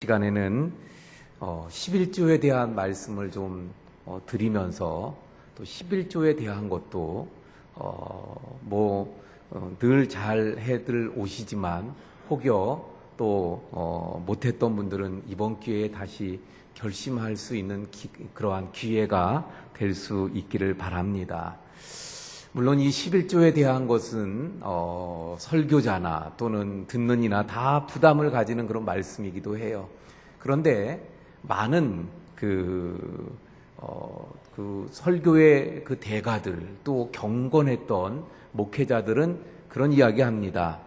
시간에는 11조에 대한 말씀을 좀 드리면서 또 11조에 대한 것도 늘 잘 해들 오시지만 혹여 또 못했던 분들은 이번 기회에 다시 결심할 수 있는 그러한 기회가 될 수 있기를 바랍니다. 물론 이 11조에 대한 것은 설교자나 또는 듣는 이나 다 부담을 가지는 그런 말씀이기도 해요. 그런데 많은 그 설교의 그 대가들 또 경건했던 목회자들은 그런 이야기합니다.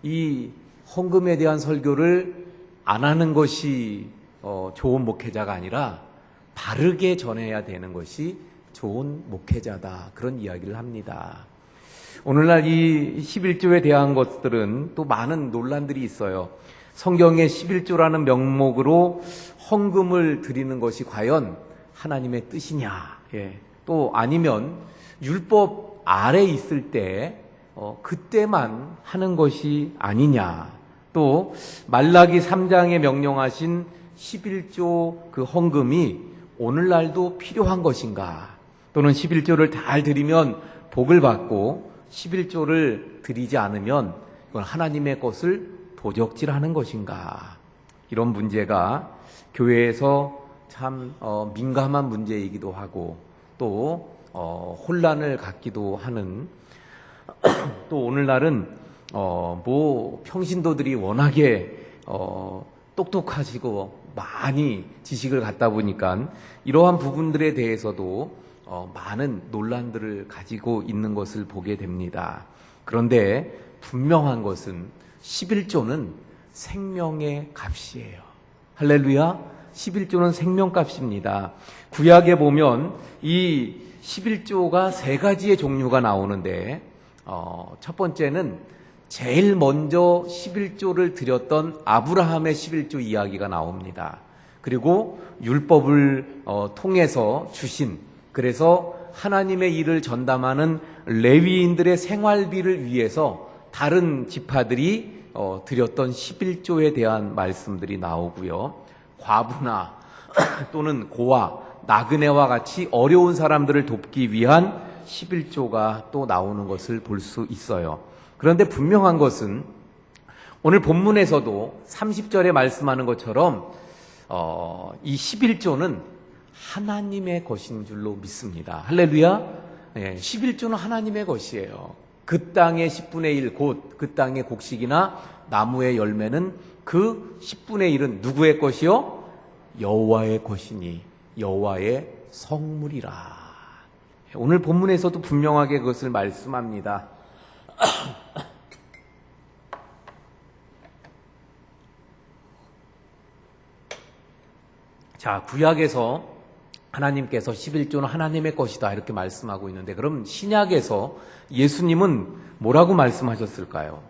이 헌금에 대한 설교를 안 하는 것이 좋은 목회자가 아니라 바르게 전해야 되는 것이 좋은 목회자다, 그런 이야기를 합니다. 오늘날 이 11조에 대한 것들은 또 많은 논란들이 있어요. 성경의 11조라는 명목으로 헌금을 드리는 것이 과연 하나님의 뜻이냐, 또 아니면 율법 아래 있을 때 그때만 하는 것이 아니냐, 또 말라기 3장에 명령하신 11조 그 헌금이 오늘날도 필요한 것인가, 또는 11조를 잘 드리면 복을 받고 11조를 드리지 않으면 그건 하나님의 것을 도적질하는 것인가, 이런 문제가 교회에서 참 민감한 문제이기도 하고 또 혼란을 갖기도 하는 또 오늘날은 평신도들이 워낙에 똑똑하시고 많이 지식을 갖다 보니까 이러한 부분들에 대해서도 많은 논란들을 가지고 있는 것을 보게 됩니다. 그런데 분명한 것은 11조는 생명의 값이에요. 할렐루야. 11조는 생명값입니다. 구약에 보면 이 11조가 세 가지의 종류가 나오는데 첫 번째는 제일 먼저 11조를 드렸던 아브라함의 11조 이야기가 나옵니다. 그리고 율법을 통해서 주신, 그래서 하나님의 일을 전담하는 레위인들의 생활비를 위해서 다른 지파들이 드렸던 11조에 대한 말씀들이 나오고요. 과부나 또는 고아, 나그네와 같이 어려운 사람들을 돕기 위한 11조가 또 나오는 것을 볼 수 있어요. 그런데 분명한 것은 오늘 본문에서도 30절에 말씀하는 것처럼 이 11조는 하나님의 것인 줄로 믿습니다. 할렐루야. 11조는 하나님의 것이에요. 그 땅의 10분의 1, 곧 그 땅의 곡식이나 나무의 열매는 그 10분의 1은 누구의 것이요? 여호와의 것이니 여호와의 성물이라. 오늘 본문에서도 분명하게 그것을 말씀합니다. 자, 구약에서 하나님께서 11조는 하나님의 것이다 이렇게 말씀하고 있는데, 그럼 신약에서 예수님은 뭐라고 말씀하셨을까요?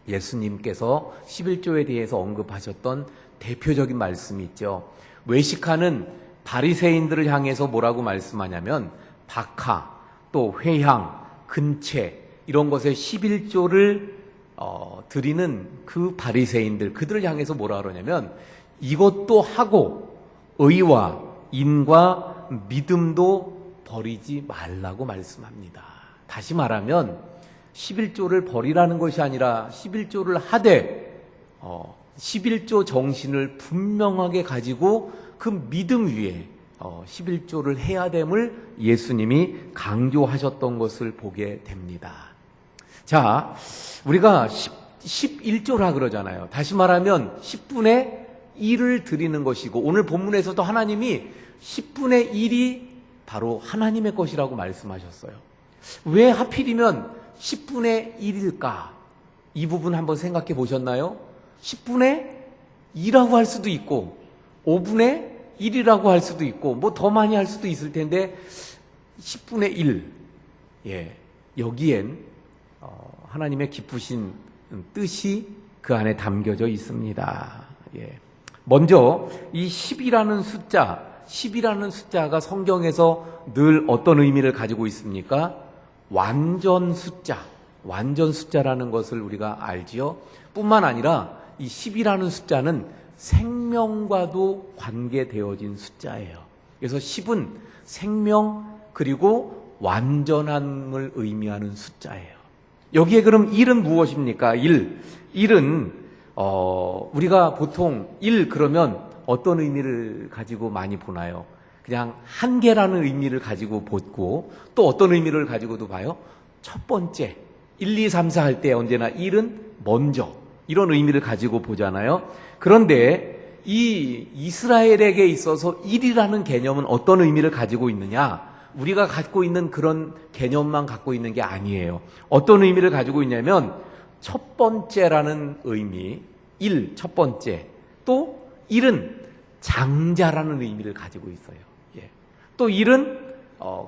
예수님께서 11조에 대해서 언급하셨던 대표적인 말씀이 있죠. 외식하는 바리새인들을 향해서 뭐라고 말씀하냐면 박하, 또 회향, 근채 이런 것에 11조를 드리는 그 바리새인들, 그들을 향해서 뭐라 그러냐면 이것도 하고 의와 인과 믿음도 버리지 말라고 말씀합니다. 다시 말하면 11조를 버리라는 것이 아니라 11조를 하되 11조 정신을 분명하게 가지고 그 믿음 위에 11조를 해야 됨을 예수님이 강조하셨던 것을 보게 됩니다. 자, 우리가 11조라 그러잖아요. 다시 말하면 10분의 1을 드리는 것이고, 오늘 본문에서도 하나님이 10분의 1이 바로 하나님의 것이라고 말씀하셨어요. 왜 하필이면 10분의 1일까? 이 부분 한번 생각해 보셨나요? 10분의 2라고 할 수도 있고 5분의 1이라고 할 수도 있고 뭐 더 많이 할 수도 있을 텐데 10분의 1, 여기엔 하나님의 기쁘신 뜻이 그 안에 담겨져 있습니다. 먼저 이 10이라는 숫자가 성경에서 늘 어떤 의미를 가지고 있습니까? 완전 숫자라는 것을 우리가 알지요. 뿐만 아니라 이 10이라는 숫자는 생명과도 관계되어진 숫자예요. 그래서 10은 생명 그리고 완전함을 의미하는 숫자예요. 여기에 그럼 1은 무엇입니까? 1은 우리가 보통 1 그러면 어떤 의미를 가지고 많이 보나요? 그냥 한계라는 의미를 가지고 보고 또 어떤 의미를 가지고도 봐요? 첫 번째, 1, 2, 3, 4 할 때 언제나 1은 먼저 이런 의미를 가지고 보잖아요. 그런데 이 이스라엘에게 있어서 1이라는 개념은 어떤 의미를 가지고 있느냐? 우리가 갖고 있는 그런 개념만 갖고 있는 게 아니에요. 어떤 의미를 가지고 있냐면 첫 번째라는 의미, 1, 첫 번째. 또 1은 장자라는 의미를 가지고 있어요. 예. 또 1은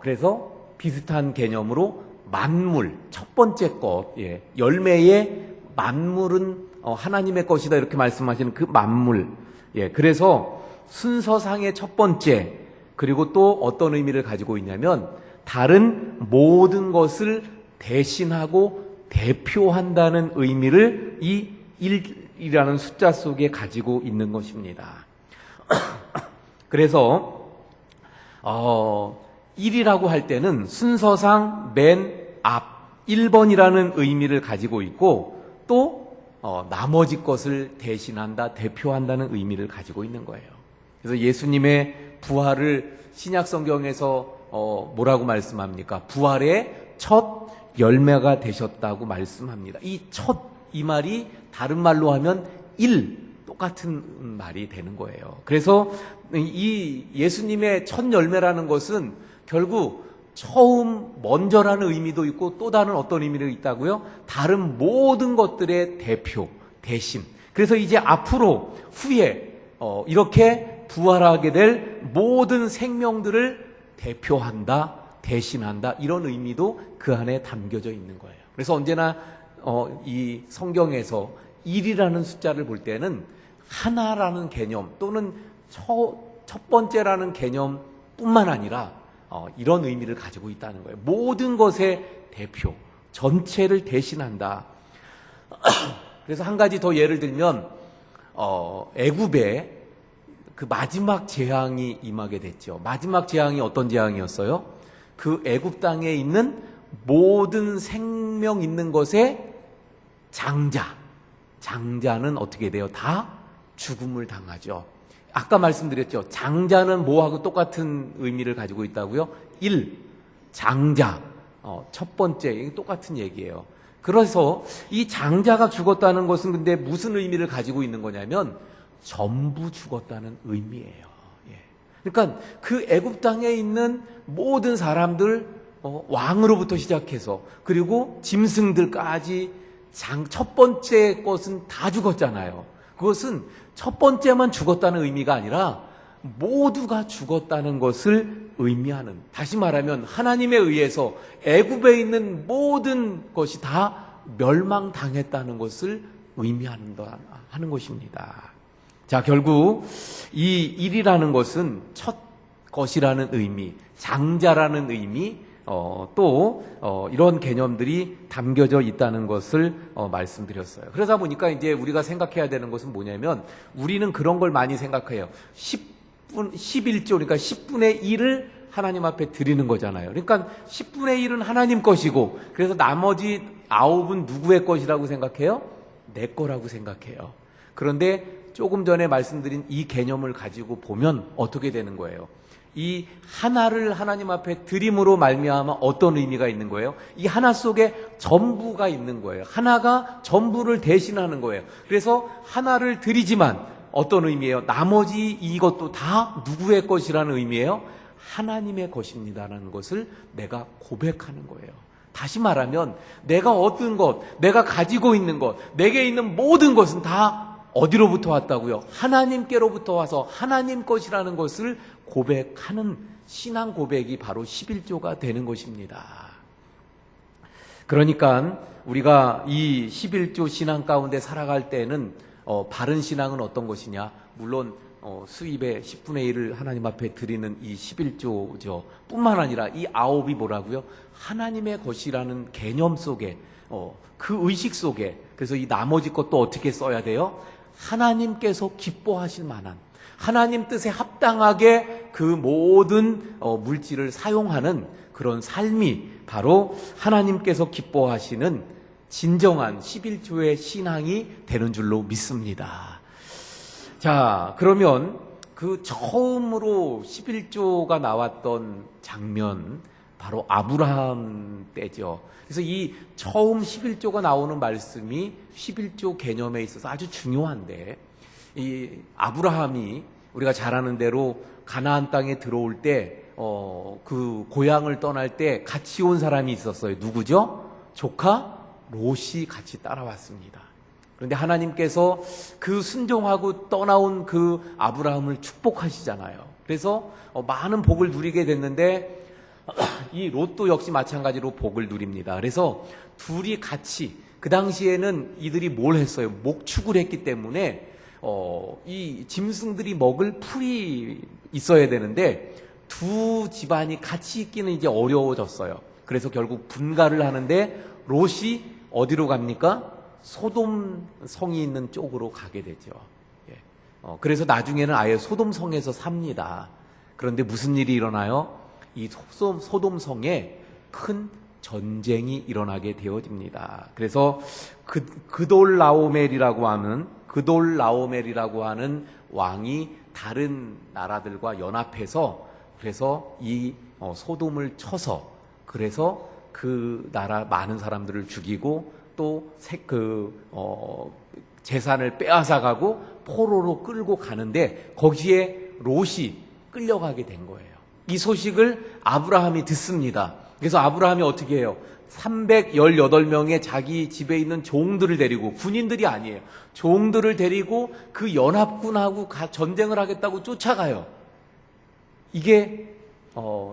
그래서 비슷한 개념으로 만물, 첫 번째 것, 예. 열매의 만물은 하나님의 것이다 이렇게 말씀하시는 그 만물. 예. 그래서 순서상의 첫 번째, 그리고 또 어떤 의미를 가지고 있냐면 다른 모든 것을 대신하고 대표한다는 의미를 이 1이라는 숫자 속에 가지고 있는 것입니다. 그래서 1이라고 할 때는 순서상 맨 앞 1번이라는 의미를 가지고 있고 또 나머지 것을 대신한다, 대표한다는 의미를 가지고 있는 거예요. 그래서 예수님의 부활을 신약 성경에서 뭐라고 말씀합니까? 부활의 첫 열매가 되셨다고 말씀합니다. 이 말이 다른 말로 하면 똑같은 말이 되는 거예요. 그래서 이 예수님의 첫 열매라는 것은 결국 처음, 먼저라는 의미도 있고 또 다른 어떤 의미가 있다고요? 다른 모든 것들의 대표, 대신. 그래서 이제 앞으로, 후에 이렇게 부활하게 될 모든 생명들을 대표한다, 대신한다 이런 의미도 그 안에 담겨져 있는 거예요. 그래서 언제나 이 성경에서 1이라는 숫자를 볼 때는 하나라는 개념 또는 첫 번째라는 개념뿐만 아니라 이런 의미를 가지고 있다는 거예요. 모든 것의 대표, 전체를 대신한다. 그래서 한 가지 더 예를 들면 애굽에 그 마지막 재앙이 임하게 됐죠. 마지막 재앙이 어떤 재앙이었어요? 그 애굽 땅에 있는 모든 생명 있는 것의 장자는 어떻게 돼요? 다 죽음을 당하죠. 아까 말씀드렸죠. 장자는 뭐하고 똑같은 의미를 가지고 있다고요? 장자, 첫 번째, 똑같은 얘기예요. 그래서 이 장자가 죽었다는 것은 근데 무슨 의미를 가지고 있는 거냐면 전부 죽었다는 의미예요. 예. 그러니까 그 애굽 땅에 있는 모든 사람들, 왕으로부터 시작해서 그리고 짐승들까지 첫 번째 것은 다 죽었잖아요. 그것은 첫 번째만 죽었다는 의미가 아니라 모두가 죽었다는 것을 의미하는, 다시 말하면 하나님에 의해서 애굽에 있는 모든 것이 다 멸망당했다는 것을 의미하는 것입니다. 자, 결국 이 1이라는 것은 첫 것이라는 의미, 장자라는 의미, 또 이런 개념들이 담겨져 있다는 것을 말씀드렸어요. 그러다 보니까 이제 우리가 생각해야 되는 것은 뭐냐면 우리는 그런 걸 많이 생각해요. 11조, 그러니까 10분의 1을 하나님 앞에 드리는 거잖아요. 그러니까 10분의 1은 하나님 것이고 그래서 나머지 9은 누구의 것이라고 생각해요? 내 거라고 생각해요. 그런데 조금 전에 말씀드린 이 개념을 가지고 보면 어떻게 되는 거예요? 이 하나를 하나님 앞에 드림으로 말미암아 어떤 의미가 있는 거예요? 이 하나 속에 전부가 있는 거예요. 하나가 전부를 대신하는 거예요. 그래서 하나를 드리지만 어떤 의미예요? 나머지 이것도 다 누구의 것이라는 의미예요? 하나님의 것입니다라는 것을 내가 고백하는 거예요. 다시 말하면 내가 얻은 것, 내가 가지고 있는 것, 내게 있는 모든 것은 다 어디로부터 왔다고요? 하나님께로부터 와서 하나님 것이라는 것을 고백하는 신앙 고백이 바로 11조가 되는 것입니다. 그러니까 우리가 이 11조 신앙 가운데 살아갈 때는 바른 신앙은 어떤 것이냐? 물론 수입의 10분의 1을 하나님 앞에 드리는 이 11조죠. 뿐만 아니라 이 9이 뭐라고요? 하나님의 것이라는 개념 속에 그 의식 속에, 그래서 이 나머지 것도 어떻게 써야 돼요? 하나님께서 기뻐하실 만한, 하나님 뜻에 합당하게 그 모든 물질을 사용하는 그런 삶이 바로 하나님께서 기뻐하시는 진정한 11조의 신앙이 되는 줄로 믿습니다. 자, 그러면 그 처음으로 11조가 나왔던 장면, 바로 아브라함 때죠. 그래서 이 처음 11조가 나오는 말씀이 11조 개념에 있어서 아주 중요한데, 이 아브라함이 우리가 잘 아는 대로 가나안 땅에 들어올 때, 그 고향을 떠날 때 같이 온 사람이 있었어요. 누구죠? 조카 롯이 같이 따라왔습니다. 그런데 하나님께서 그 순종하고 떠나온 그 아브라함을 축복하시잖아요. 그래서 많은 복을 누리게 됐는데, 이 롯도 역시 마찬가지로 복을 누립니다. 그래서 둘이 같이, 그 당시에는 이들이 뭘 했어요? 목축을 했기 때문에 이 짐승들이 먹을 풀이 있어야 되는데 두 집안이 같이 있기는 이제 어려워졌어요. 그래서 결국 분가를 하는데 롯이 어디로 갑니까? 소돔 성이 있는 쪽으로 가게 되죠. 그래서 나중에는 아예 소돔 성에서 삽니다. 그런데 무슨 일이 일어나요? 이 소돔 성에 큰 전쟁이 일어나게 되어집니다. 그래서 그돌라오멜이라고 하는 왕이 다른 나라들과 연합해서 그래서 이 소돔을 쳐서 그래서 그 나라 많은 사람들을 죽이고 또 재산을 빼앗아가고 포로로 끌고 가는데 거기에 롯이 끌려가게 된 거예요. 이 소식을 아브라함이 듣습니다. 그래서 아브라함이 어떻게 해요? 318명의 자기 집에 있는 종들을 데리고, 군인들이 아니에요, 종들을 데리고 그 연합군하고 전쟁을 하겠다고 쫓아가요. 이게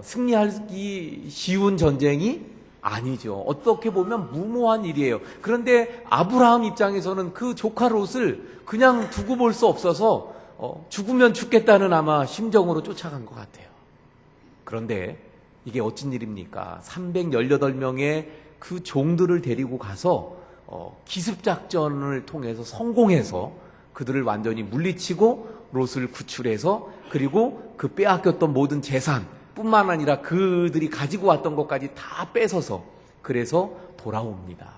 승리하기 쉬운 전쟁이 아니죠. 어떻게 보면 무모한 일이에요. 그런데 아브라함 입장에서는 그 조카 롯을 그냥 두고 볼 수 없어서 죽으면 죽겠다는 아마 심정으로 쫓아간 것 같아요. 그런데 이게 어찌 일입니까? 318명의 그 종들을 데리고 가서 기습작전을 통해서 성공해서 그들을 완전히 물리치고 롯을 구출해서 그리고 그 빼앗겼던 모든 재산 뿐만 아니라 그들이 가지고 왔던 것까지 다 뺏어서 그래서 돌아옵니다.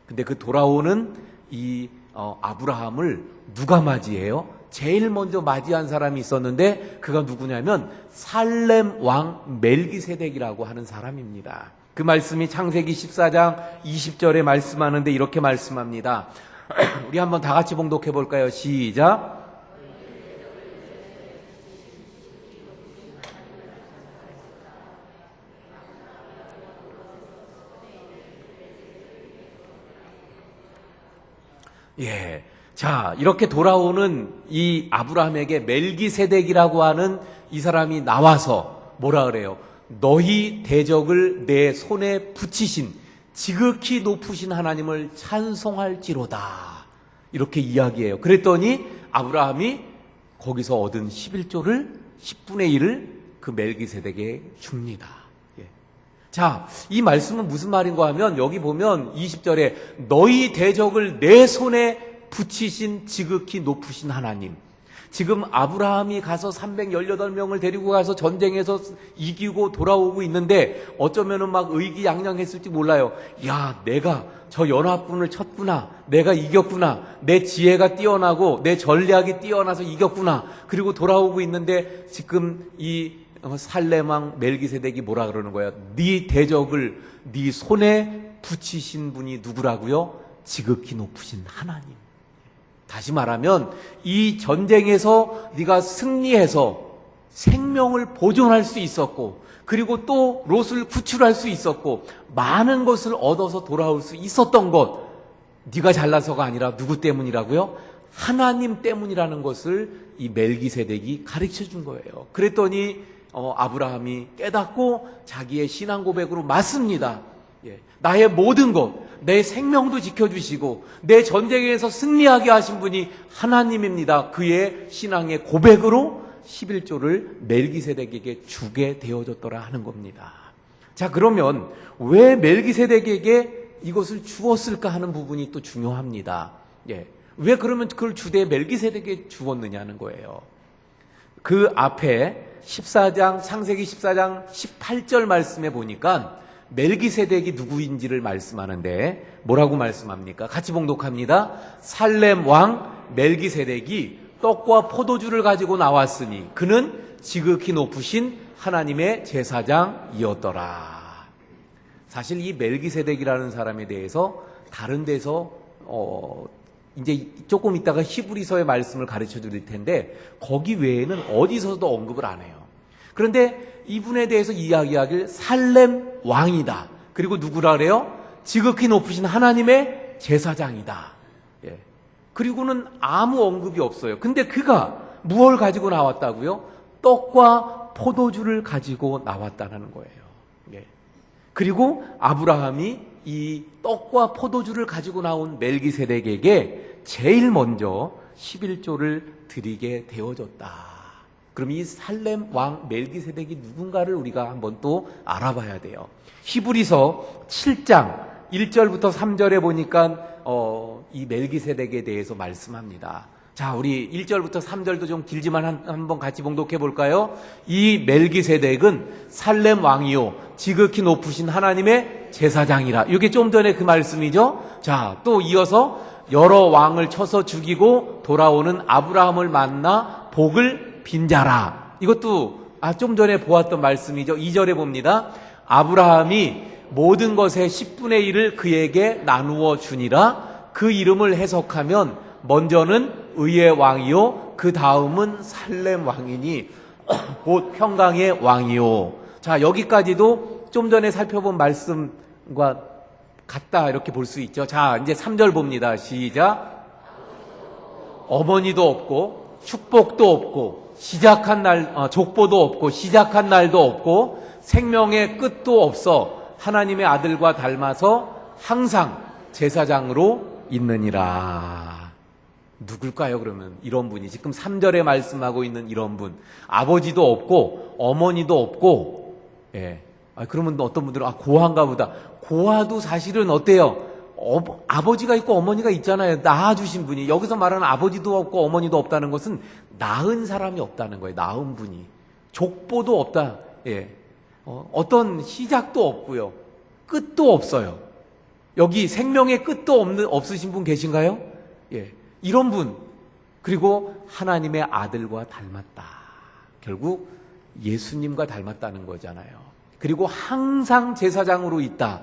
근데 그 돌아오는 이 아브라함을 누가 맞이해요? 제일 먼저 맞이한 사람이 있었는데 그가 누구냐면 살렘 왕 멜기세덱이라고 하는 사람입니다. 그 말씀이 창세기 14장 20절에 말씀하는데 이렇게 말씀합니다. 우리 한번 다 같이 봉독해 볼까요? 시작. 예. 자, 이렇게 돌아오는 이 아브라함에게 멜기세덱이라고 하는 이 사람이 나와서 뭐라 그래요? 너희 대적을 내 손에 붙이신 지극히 높으신 하나님을 찬송할지로다. 이렇게 이야기해요. 그랬더니 아브라함이 거기서 얻은 11조를 10분의 1을 그 멜기세덱에 줍니다. 자, 이 말씀은 무슨 말인가 하면 여기 보면 20절에 너희 대적을 내 손에 붙이신 지극히 높으신 하나님. 지금 아브라함이 가서 318명을 데리고 가서 전쟁에서 이기고 돌아오고 있는데 어쩌면은 막 의기양양했을지 몰라요. 야, 내가 저 연합군을 쳤구나. 내가 이겼구나. 내 지혜가 뛰어나고 내 전략이 뛰어나서 이겼구나. 그리고 돌아오고 있는데 지금 이 살렘왕 멜기세덱이 뭐라 그러는 거야? 네 대적을 네 손에 붙이신 분이 누구라고요? 지극히 높으신 하나님. 다시 말하면 이 전쟁에서 네가 승리해서 생명을 보존할 수 있었고 그리고 또 롯을 구출할 수 있었고 많은 것을 얻어서 돌아올 수 있었던 것, 네가 잘나서가 아니라 누구 때문이라고요? 하나님 때문이라는 것을 이 멜기세덱이 가르쳐 준 거예요. 그랬더니 아브라함이 깨닫고 자기의 신앙 고백으로 맞습니다. 나의 모든 것, 내 생명도 지켜주시고 내 전쟁에서 승리하게 하신 분이 하나님입니다. 그의 신앙의 고백으로 11조를 멜기세덱에게 주게 되어졌더라 하는 겁니다. 자, 그러면 왜 멜기세덱에게 이것을 주었을까 하는 부분이 또 중요합니다. 왜 그러면 그걸 주되 멜기세덱에 주었느냐는 거예요. 그 앞에 14장, 창세기 14장 18절 말씀에 보니까 멜기세덱이 누구인지를 말씀하는데 뭐라고 말씀합니까? 같이 봉독합니다. 살렘 왕 멜기세덱이 떡과 포도주를 가지고 나왔으니 그는 지극히 높으신 하나님의 제사장이었더라. 사실 이 멜기세덱이라는 사람에 대해서 다른 데서 이제 조금 있다가 히브리서의 말씀을 가르쳐 드릴 텐데 거기 외에는 어디서도 언급을 안 해요. 그런데 이분에 대해서 이야기하길 살렘 왕이다. 그리고 누구라 그래요? 지극히 높으신 하나님의 제사장이다. 예. 그리고는 아무 언급이 없어요. 근데 그가 무엇을 가지고 나왔다고요? 떡과 포도주를 가지고 나왔다는 거예요. 예. 그리고 아브라함이 이 떡과 포도주를 가지고 나온 멜기세덱에게 제일 먼저 11조를 드리게 되어졌다. 그럼 이 살렘 왕 멜기세덱이 누군가를 우리가 한번 또 알아봐야 돼요. 히브리서 7장 1절부터 3절에 보니까 이 멜기세덱에 대해서 말씀합니다. 자, 우리 1절부터 3절도 좀 길지만 한번 같이 봉독해 볼까요? 이 멜기세덱은 살렘 왕이요 지극히 높으신 하나님의 제사장이라. 이게 좀 전에 그 말씀이죠. 자, 또 이어서 여러 왕을 쳐서 죽이고 돌아오는 아브라함을 만나 복을 빈자라. 이것도 좀 전에 보았던 말씀이죠. 2절에 봅니다. 아브라함이 모든 것의 10분의 1을 그에게 나누어 주니라. 그 이름을 해석하면 먼저는 의의 왕이요 그 다음은 살렘 왕이니 곧 평강의 왕이요. 자, 여기까지도 좀 전에 살펴본 말씀과 같다 이렇게 볼 수 있죠. 자, 이제 3절 봅니다. 시작. 어머니도 없고 축복도 없고 시작한 날 족보도 없고 시작한 날도 없고 생명의 끝도 없어 하나님의 아들과 닮아서 항상 제사장으로 있느니라. 누굴까요? 그러면 이런 분이 지금 3절에 말씀하고 있는 이런 분, 아버지도 없고 어머니도 없고, 예. 그러면 어떤 분들은 고아인가 보다. 고아도 사실은 어때요? 아버지가 있고 어머니가 있잖아요. 낳아주신 분이. 여기서 말하는 아버지도 없고 어머니도 없다는 것은 낳은 사람이 없다는 거예요. 낳은 분이. 족보도 없다. 예. 어떤 시작도 없고요. 끝도 없어요. 여기 생명의 끝도 없으신 분 계신가요? 예. 이런 분. 그리고 하나님의 아들과 닮았다. 결국 예수님과 닮았다는 거잖아요. 그리고 항상 제사장으로 있다.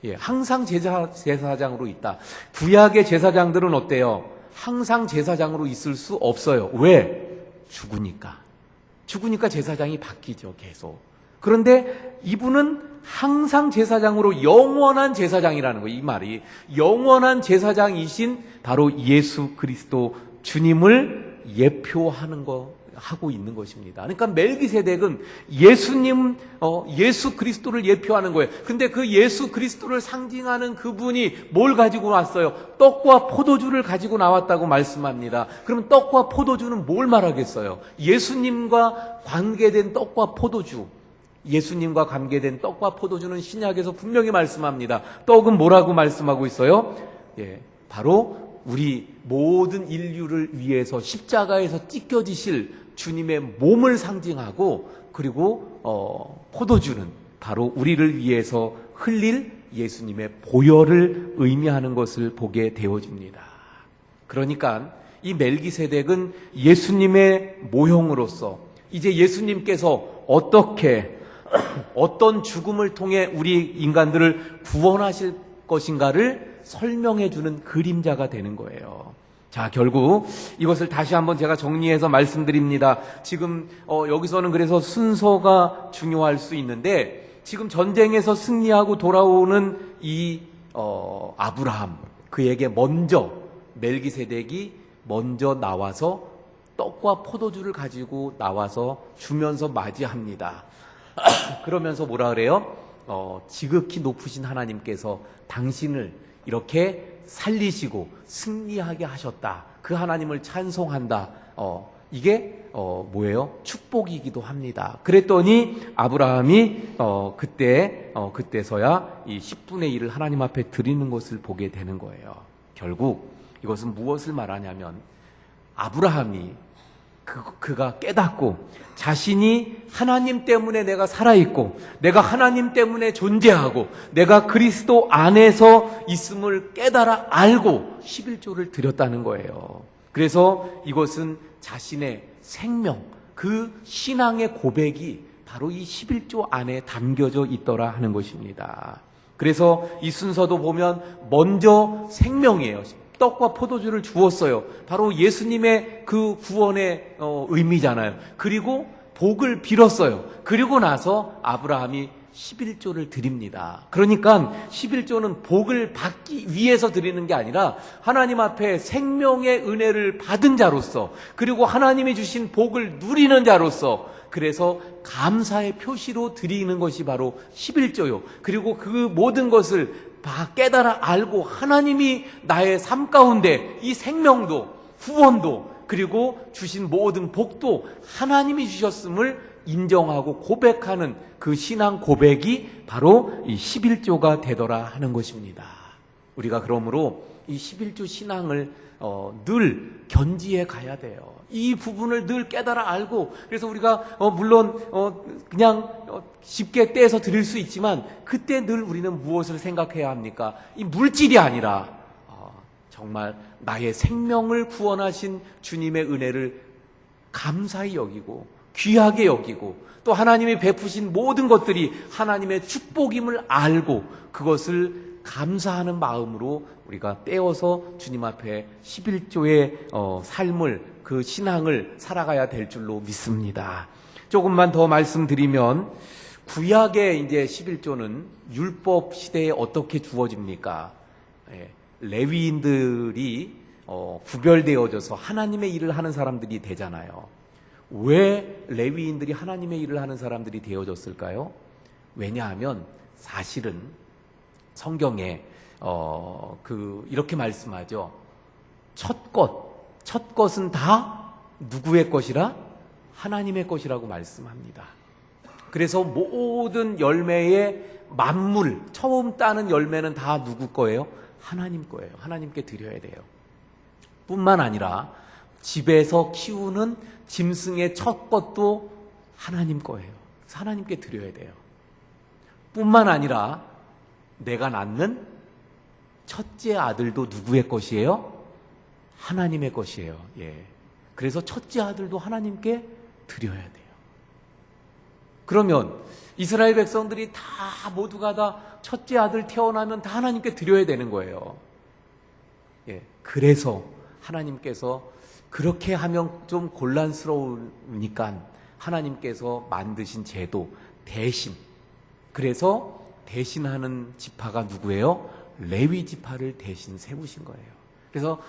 예, 항상 제사장으로 있다. 구약의 제사장들은 어때요? 항상 제사장으로 있을 수 없어요. 왜? 죽으니까. 죽으니까 제사장이 바뀌죠, 계속. 그런데 이분은 항상 제사장으로 영원한 제사장이라는 거예요. 이 말이 영원한 제사장이신 바로 예수 그리스도 주님을 예표하는 하고 있는 것입니다. 그러니까 멜기세덱은 예수님, 예수 그리스도를 예표하는 거예요. 근데 그 예수 그리스도를 상징하는 그분이 뭘 가지고 왔어요? 떡과 포도주를 가지고 나왔다고 말씀합니다. 그럼 떡과 포도주는 뭘 말하겠어요? 예수님과 관계된 떡과 포도주. 예수님과 관계된 떡과 포도주는 신약에서 분명히 말씀합니다. 떡은 뭐라고 말씀하고 있어요? 예, 바로 우리 모든 인류를 위해서 십자가에서 찢겨지실 주님의 몸을 상징하고, 그리고 포도주는 바로 우리를 위해서 흘릴 예수님의 보혈을 의미하는 것을 보게 되어집니다. 그러니까 이 멜기세덱은 예수님의 모형으로서 이제 예수님께서 어떤 죽음을 통해 우리 인간들을 구원하실 것인가를 설명해 주는 그림자가 되는 거예요. 자, 결국 이것을 다시 한번 제가 정리해서 말씀드립니다. 지금 여기서는 그래서 순서가 중요할 수 있는데, 지금 전쟁에서 승리하고 돌아오는 이 아브라함, 그에게 먼저 멜기세덱이 먼저 나와서 떡과 포도주를 가지고 나와서 주면서 맞이합니다. 그러면서 뭐라 그래요? 지극히 높으신 하나님께서 당신을 이렇게 살리시고 승리하게 하셨다. 그 하나님을 찬송한다. 이게 뭐예요? 축복이기도 합니다. 그랬더니 아브라함이 그때서야 이 10분의 1을 하나님 앞에 드리는 것을 보게 되는 거예요. 결국 이것은 무엇을 말하냐면 아브라함이 그가 깨닫고 자신이 하나님 때문에 내가 살아있고 내가 하나님 때문에 존재하고 내가 그리스도 안에서 있음을 깨달아 알고 11조를 드렸다는 거예요. 그래서 이것은 자신의 생명, 그 신앙의 고백이 바로 이 11조 안에 담겨져 있더라 하는 것입니다. 그래서 이 순서도 보면 먼저 생명이에요. 떡과 포도주를 주었어요. 바로 예수님의 그 구원의 의미잖아요. 그리고 복을 빌었어요. 그리고 나서 아브라함이 11조를 드립니다. 그러니까 11조는 복을 받기 위해서 드리는 게 아니라 하나님 앞에 생명의 은혜를 받은 자로서, 그리고 하나님이 주신 복을 누리는 자로서, 그래서 감사의 표시로 드리는 것이 바로 11조요. 그리고 그 모든 것을 깨달아 알고 하나님이 나의 삶 가운데 이 생명도 구원도 그리고 주신 모든 복도 하나님이 주셨음을 인정하고 고백하는 그 신앙 고백이 바로 이 11조가 되더라 하는 것입니다. 우리가 그러므로 이 11조 신앙을 늘 견지해 가야 돼요. 이 부분을 늘 깨달아 알고, 그래서 우리가 물론 그냥 쉽게 떼서 드릴 수 있지만 그때 늘 우리는 무엇을 생각해야 합니까? 이 물질이 아니라 정말 나의 생명을 구원하신 주님의 은혜를 감사히 여기고 귀하게 여기고, 또 하나님이 베푸신 모든 것들이 하나님의 축복임을 알고 그것을 감사하는 마음으로 우리가 떼어서 주님 앞에 11조의 삶을, 그 신앙을 살아가야 될 줄로 믿습니다. 조금만 더 말씀드리면 구약의 이제 11조는 율법 시대에 어떻게 주어집니까? 레위인들이 구별되어져서 하나님의 일을 하는 사람들이 되잖아요. 왜 레위인들이 하나님의 일을 하는 사람들이 되어졌을까요? 왜냐하면 사실은 성경에 이렇게 말씀하죠. 첫 것은 다 누구의 것이라? 하나님의 것이라고 말씀합니다. 그래서 모든 열매의 만물, 처음 따는 열매는 다 누구 거예요? 하나님 거예요. 하나님께 드려야 돼요. 뿐만 아니라 집에서 키우는 짐승의 첫 것도 하나님 거예요. 그래서 하나님께 드려야 돼요. 뿐만 아니라 내가 낳는 첫째 아들도 누구의 것이에요? 하나님의 것이에요. 예. 그래서 첫째 아들도 하나님께 드려야 돼요. 그러면 이스라엘 백성들이 다 모두가 다 첫째 아들 태어나면 다 하나님께 드려야 되는 거예요. 예. 그래서 하나님께서 그렇게 하면 좀 곤란스러우니까 하나님께서 만드신 제도 대신, 그래서 대신하는 지파가 누구예요? 레위 지파를 대신 세우신 거예요. 그래서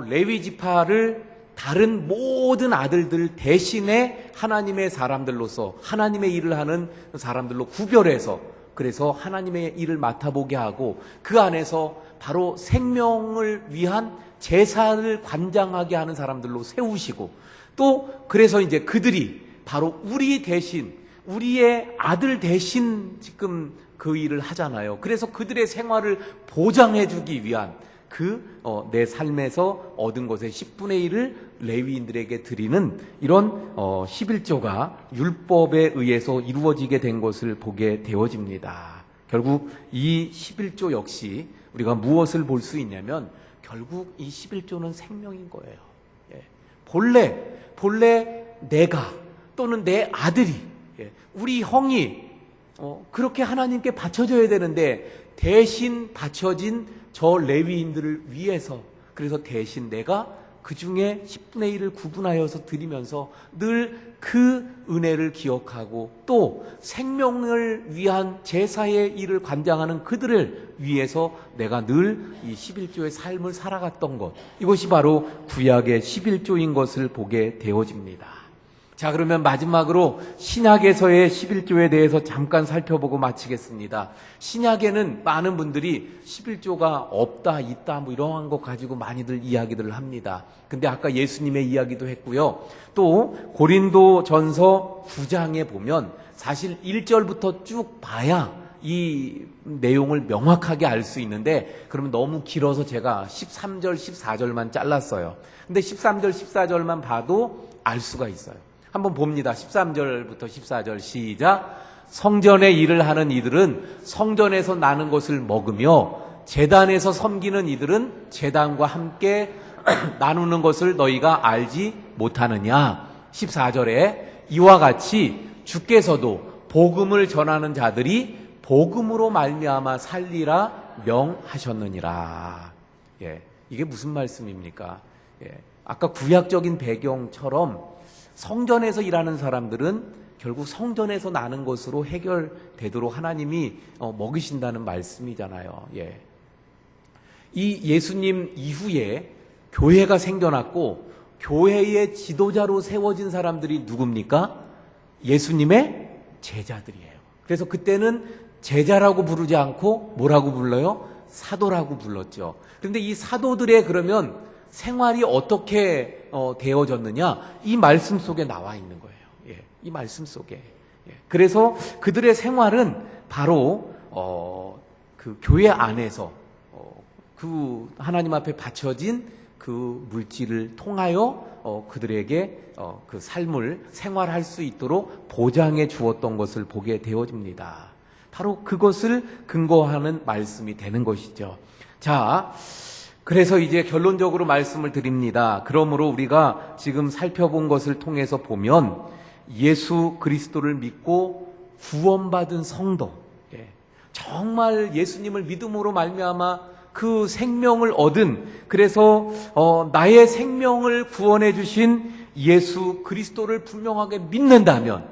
레위 지파를 다른 모든 아들들 대신에 하나님의 사람들로서, 하나님의 일을 하는 사람들로 구별해서, 그래서 하나님의 일을 맡아보게 하고 그 안에서 바로 생명을 위한 제사를 관장하게 하는 사람들로 세우시고, 또 그래서 이제 그들이 바로 우리 대신, 우리의 아들 대신 지금 그 일을 하잖아요. 그래서 그들의 생활을 보장해주기 위한 내 삶에서 얻은 것의 10분의 1을 레위인들에게 드리는 이런 11조가 율법에 의해서 이루어지게 된 것을 보게 되어집니다. 결국 이 11조 역시 우리가 무엇을 볼 수 있냐면 결국 이 11조는 생명인 거예요. 예. 본래 내가 또는 내 아들이, 우리 형이 그렇게 하나님께 바쳐져야 되는데 대신 바쳐진 저 레위인들을 위해서, 그래서 대신 내가 그 중에 10분의 1을 구분하여서 드리면서 늘 그 은혜를 기억하고 또 생명을 위한 제사의 일을 관장하는 그들을 위해서 내가 늘 이 11조의 삶을 살아갔던 것, 이것이 바로 구약의 11조인 것을 보게 되어집니다. 자, 그러면 마지막으로 신약에서의 11조에 대해서 잠깐 살펴보고 마치겠습니다. 신약에는 많은 분들이 11조가 없다, 있다, 뭐 이런 것 가지고 많이들 이야기들을 합니다. 근데 아까 예수님의 이야기도 했고요. 또 고린도전서 9장에 보면 사실 1절부터 쭉 봐야 이 내용을 명확하게 알 수 있는데, 그러면 너무 길어서 제가 13절, 14절만 잘랐어요. 근데 13절, 14절만 봐도 알 수가 있어요. 한번 봅니다. 13절부터 14절 시작. 성전의 일을 하는 이들은 성전에서 나는 것을 먹으며 제단에서 섬기는 이들은 제단과 함께 나누는 것을 너희가 알지 못하느냐. 14절에 이와 같이 주께서도 복음을 전하는 자들이 복음으로 말미암아 살리라 명하셨느니라. 예, 이게 무슨 말씀입니까? 예, 아까 구약적인 배경처럼 성전에서 일하는 사람들은 결국 성전에서 나는 것으로 해결되도록 하나님이 먹이신다는 말씀이잖아요. 예. 이 예수님 이후에 교회가 생겨났고 교회의 지도자로 세워진 사람들이 누굽니까? 예수님의 제자들이에요. 그래서 그때는 제자라고 부르지 않고 뭐라고 불러요? 사도라고 불렀죠. 그런데 이 사도들의 그러면 생활이 어떻게 되어졌느냐? 이 말씀 속에 나와 있는 거예요. 예, 이 말씀 속에. 예, 그래서 그들의 생활은 바로 그 교회 안에서 그 하나님 앞에 바쳐진 그 물질을 통하여 그들에게 그 삶을 생활할 수 있도록 보장해 주었던 것을 보게 되어집니다. 바로 그것을 근거하는 말씀이 되는 것이죠. 자, 그래서 이제 결론적으로 말씀을 드립니다. 그러므로 우리가 지금 살펴본 것을 통해서 보면 예수 그리스도를 믿고 구원받은 성도, 정말 예수님을 믿음으로 말미암아 그 생명을 얻은, 그래서 나의 생명을 구원해 주신 예수 그리스도를 분명하게 믿는다면,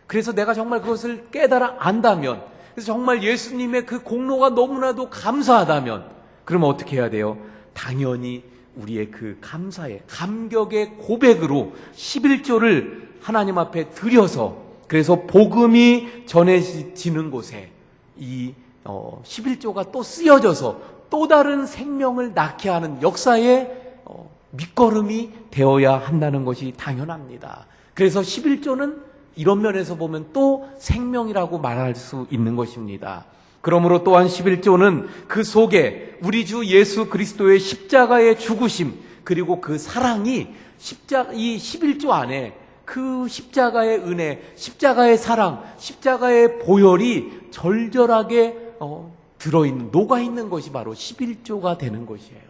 그래서 내가 정말 그것을 깨달아 안다면, 그래서 정말 예수님의 그 공로가 너무나도 감사하다면, 그러면 어떻게 해야 돼요? 당연히 우리의 그 감사의 감격의 고백으로 11조를 하나님 앞에 드려서, 그래서 복음이 전해지는 곳에 이 11조가 또 쓰여져서 또 다른 생명을 낳게 하는 역사의 밑거름이 되어야 한다는 것이 당연합니다. 그래서 11조는 이런 면에서 보면 또 생명이라고 말할 수 있는 것입니다. 그러므로 또한 11조는 그 속에 우리 주 예수 그리스도의 십자가의 죽으심, 그리고 그 사랑이 이 11조 안에 그 십자가의 은혜, 십자가의 사랑, 십자가의 보혈이 절절하게 들어있는, 녹아있는 것이 바로 11조가 되는 것이에요.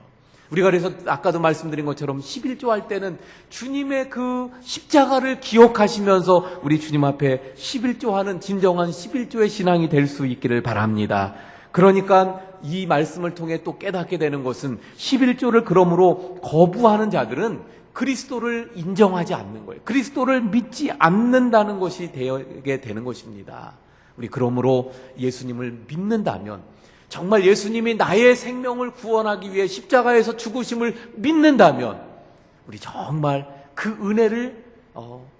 우리가 그래서 아까도 말씀드린 것처럼 11조 할 때는 주님의 그 십자가를 기억하시면서 우리 주님 앞에 11조 하는 진정한 11조의 신앙이 될 수 있기를 바랍니다. 그러니까 이 말씀을 통해 또 깨닫게 되는 것은 11조를 그러므로 거부하는 자들은 그리스도를 인정하지 않는 거예요. 그리스도를 믿지 않는다는 것이 되게 되는 것입니다. 우리 그러므로 예수님을 믿는다면, 정말 예수님이 나의 생명을 구원하기 위해 십자가에서 죽으심을 믿는다면, 우리 정말 그 은혜를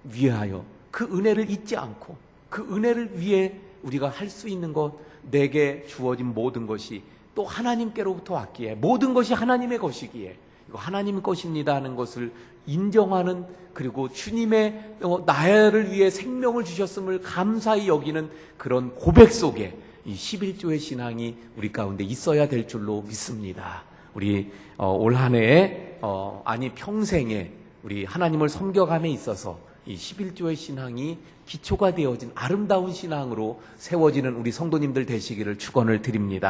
위하여, 그 은혜를 잊지 않고 그 은혜를 위해 우리가 할 수 있는 것, 내게 주어진 모든 것이 또 하나님께로부터 왔기에, 모든 것이 하나님의 것이기에 이거 하나님의 것입니다 하는 것을 인정하는, 그리고 주님의 나를 위해 생명을 주셨음을 감사히 여기는 그런 고백 속에 이 11조의 신앙이 우리 가운데 있어야 될 줄로 믿습니다. 우리 올 한 해에 아니 평생에 우리 하나님을 섬겨감에 있어서 이 11조의 신앙이 기초가 되어진 아름다운 신앙으로 세워지는 우리 성도님들 되시기를 축원을 드립니다.